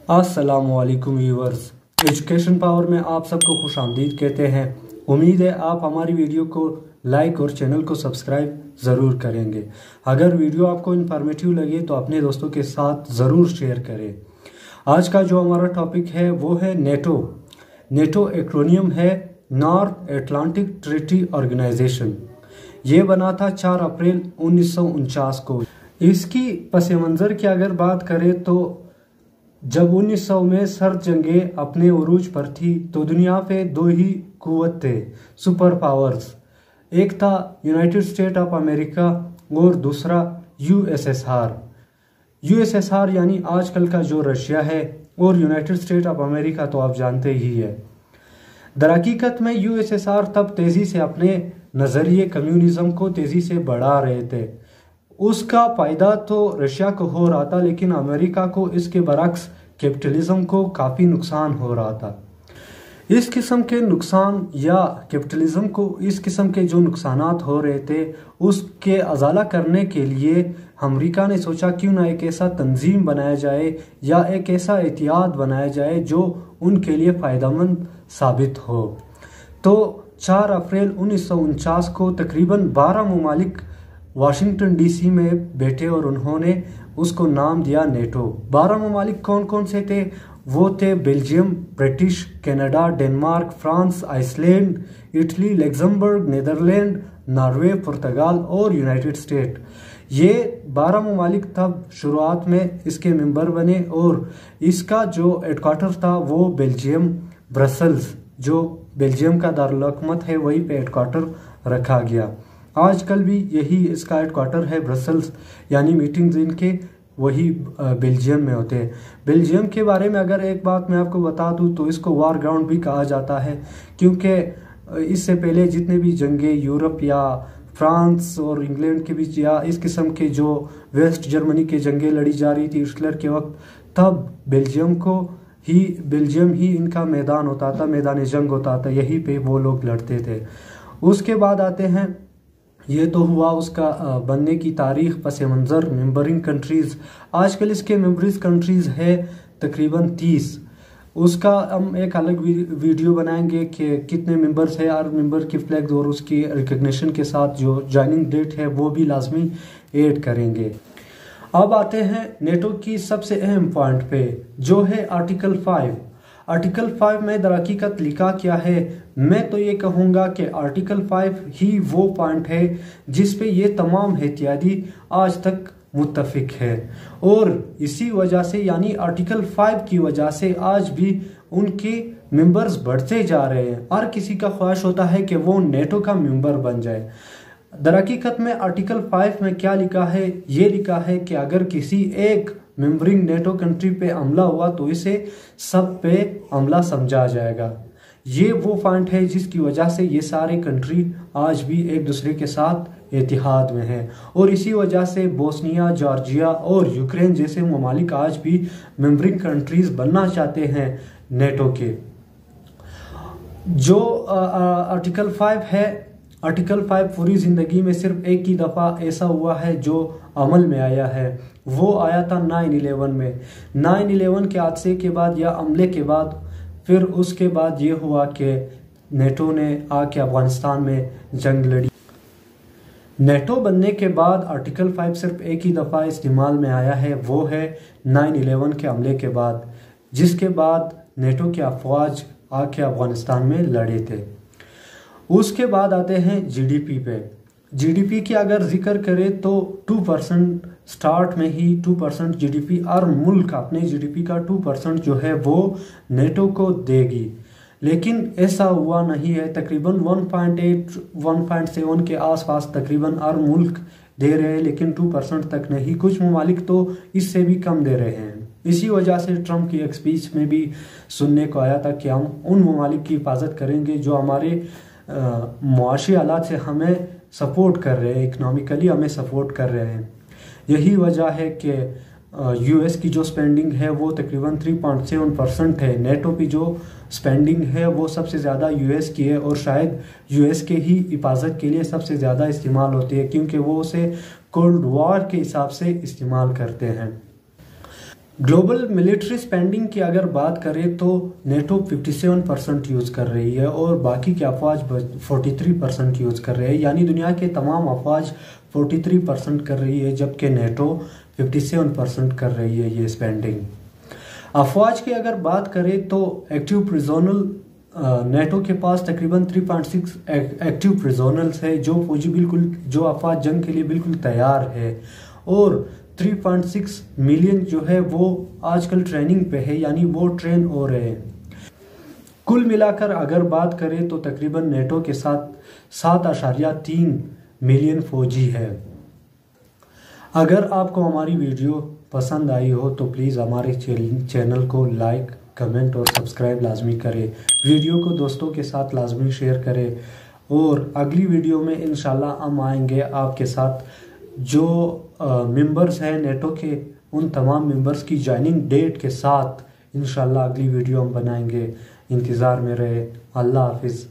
अस्सलामुअलैकुम viewers, education power में आप सबको खुश आमदीद कहते हैं। उम्मीद है आप हमारी वीडियो को लाइक और चैनल को सब्सक्राइब ज़रूर करेंगे। अगर वीडियो आपको इन्फॉर्मेटिव लगे तो अपने दोस्तों के साथ ज़रूर शेयर करें। आज का जो हमारा टॉपिक है वो है नेटो। नेटो एक्रोनियम है नॉर्थ एटलांटिक ट्रीटी ऑर्गेनाइजेशन। ये बना था 4 अप्रैल 1949 को। इसकी पस मंज़र की अगर बात करें तो जब 1900 में सर्द जंगें अपने उरूज पर थी तो दुनिया पे 2 ही कुव्वत थे, सुपर पावर्स। एक था यूनाइटेड स्टेट ऑफ अमेरिका और दूसरा यूएसएसआर। यूएसएसआर यानी आजकल का जो रशिया है, और यूनाइटेड स्टेट ऑफ अमेरिका तो आप जानते ही है। दरहकीकत में यूएसएसआर तब तेजी से अपने नजरिए कम्युनिज्म को तेजी से बढ़ा रहे थे। उसका फायदा तो रशिया को हो रहा था, लेकिन अमेरिका को इसके बरक्स कैपिटलिज्म को काफ़ी नुकसान हो रहा था। इस किस्म के नुकसान या कैपिटलिज्म को इस किस्म के जो नुकसानात हो रहे थे उसके अजाला करने के लिए अमेरिका ने सोचा क्यों ना एक ऐसा तंजीम बनाया जाए या एक ऐसा एहतियात बनाया जाए जो उनके लिए फ़ायदेमंद साबित हो। तो 4 अप्रैल 1949 को तकरीबन 12 ममालिक वाशिंगटन डीसी में बैठे और उन्होंने उसको नाम दिया नेटो। 12 ममालिक कौन कौन से थे? वो थे Belgium, British, Canada, Denmark, France, Iceland, Italy, Luxembourg, Netherland, Norway, पुर्तगाल और यूनाइटेड स्टेट। ये 12 ममालिक तब शुरुआत में इसके मेंबर बने और इसका जो हेडक्वार्टर था वो बेल्जियम ब्रसल्स, जो बेल्जियम का दारुल हुकूमत है, वहीं पे हेडक्वार्टर रखा गया। आजकल भी यही इसका हेडक्वार्टर है, ब्रसल्स, यानी मीटिंग्स इनके वही बेल्जियम में होते हैं। बेल्जियम के बारे में अगर एक बात मैं आपको बता दूं तो इसको वार ग्राउंड भी कहा जाता है, क्योंकि इससे पहले जितने भी जंगें यूरोप या फ्रांस और इंग्लैंड के बीच या इस किस्म के जो वेस्ट जर्मनी के जंगें लड़ी जा रही थी हिटलर के वक्त, तब बेल्जियम ही इनका मैदान होता था, मैदान जंग होता था, यहीं पे वो लोग लड़ते थे। उसके बाद आते हैं, ये तो हुआ उसका बनने की तारीख, पस मंज़र, मेंबरिंग कंट्रीज़। आजकल इसके मेंबरिंग कंट्रीज़ है तकरीबन 30। उसका हम एक अलग वीडियो बनाएंगे कि कितने मेंबर्स है, हर मेंबर की फ्लैग और उसकी रिकग्निशन के साथ जो ज्वाइनिंग डेट है वो भी लाजमी ऐड करेंगे। अब आते हैं नेटो की सबसे अहम पॉइंट पे, जो है आर्टिकल 5। आर्टिकल 5 में दरहकीकत लिखा क्या है? मैं तो ये कहूँगा कि आर्टिकल 5 ही वो पॉइंट है जिस पे ये तमाम एहतियाती आज तक मुत्तफिक है, और इसी वजह से यानी आर्टिकल 5 की वजह से आज भी उनके मेंबर्स बढ़ते जा रहे हैं। हर किसी का ख्वाहिश होता है कि वो नेटो का मेंबर बन जाए। दरहकीकत में आर्टिकल 5 में क्या लिखा है? ये लिखा है कि अगर किसी एक मेंबरिंग नेटो कंट्री पे हमला हुआ तो इसे सब पे हमला समझा जाएगा। ये वो पॉइंट है जिसकी वजह से ये सारे कंट्री आज भी एक दूसरे के साथ इत्तेहाद में हैं, और इसी वजह से बोस्निया, जॉर्जिया और यूक्रेन जैसे ममालिक आज भी मेंबरिंग कंट्रीज बनना चाहते हैं नेटो के। जो आर्टिकल 5 है, आर्टिकल 5 पूरी ज़िंदगी में सिर्फ एक ही दफ़ा ऐसा हुआ है जो अमल में आया है। वो आया था 9/11 में। 9/11 के हादसे के बाद या हमले के बाद फिर उसके बाद ये हुआ कि नेटो ने आके अफगानिस्तान में जंग लड़ी। नेटो बनने के बाद आर्टिकल 5 सिर्फ एक ही दफ़ा इस्तेमाल में आया है, वो है 9/11 के हमले के बाद, जिसके बाद नेटो के अफवाज आके अफगानिस्तान में लड़े थे। उसके बाद आते हैं जीडीपी पे। जीडीपी की अगर जिक्र करें तो 2% स्टार्ट में ही 2% जीडीपी, और मुल्क अपने जीडीपी का 2% जो है वो नेटो को देगी, लेकिन ऐसा हुआ नहीं है। तकरीबन 1.8 1.7 के आसपास तकरीबन हर मुल्क दे रहे हैं, लेकिन 2% तक नहीं। कुछ ममालिक तो इससे भी कम दे रहे हैं। इसी वजह से ट्रम्प की एक स्पीच में भी सुनने को आया था कि हम उन ममालिक की हिफाजत करेंगे जो हमारे मुआशी हालात से हमें सपोर्ट कर रहे हैं, इकनॉमिकली हमें सपोर्ट कर रहे हैं। यही वजह है कि यूएस की जो स्पेंडिंग है वो तकरीबन 3.7% है। नेटो की जो स्पेंडिंग है वो सबसे ज़्यादा यूएस की है, और शायद यूएस के ही हिफाजत के लिए सबसे ज़्यादा इस्तेमाल होती है, क्योंकि वो उसे कोल्ड वॉर के हिसाब से इस्तेमाल करते हैं। ग्लोबल मिलिट्री स्पेंडिंग की अगर बात करें तो नेटो 57% यूज़ कर रही है और बाकी के अफवाज 43% यूज़ कर रहे हैं, यानी दुनिया के तमाम अफवाज 43% कर रही है जबकि नेटो 57% कर रही है ये स्पेंडिंग। अफवाज की अगर बात करें तो एक्टिव प्रिजोनल नेटो के पास तकरीबन 3.6 एक्टिव प्रिजोनल्स है, जो फौजी बिल्कुल जो अफवाज जंग के लिए बिल्कुल तैयार है, और 3.6 मिलियन जो है वो आजकल ट्रेनिंग पे है, यानी वो ट्रेन हो रहे हैं। कुल मिलाकर अगर बात करें तो तकरीबन नेटो के साथ 7.3 मिलियन फौजी है। अगर आपको हमारी वीडियो पसंद आई हो तो प्लीज़ हमारे चैनल को लाइक, कमेंट और सब्सक्राइब लाजमी करें। वीडियो को दोस्तों के साथ लाजमी शेयर करें और अगली वीडियो में इंशाल्लाह हम आएंगे आपके साथ जो मेंबर्स हैं नेटो के, उन तमाम मेंबर्स की ज्वाइनिंग डेट के साथ इंशाल्लाह अगली वीडियो हम बनाएंगे। इंतज़ार में रहे। अल्लाह हाफिज़।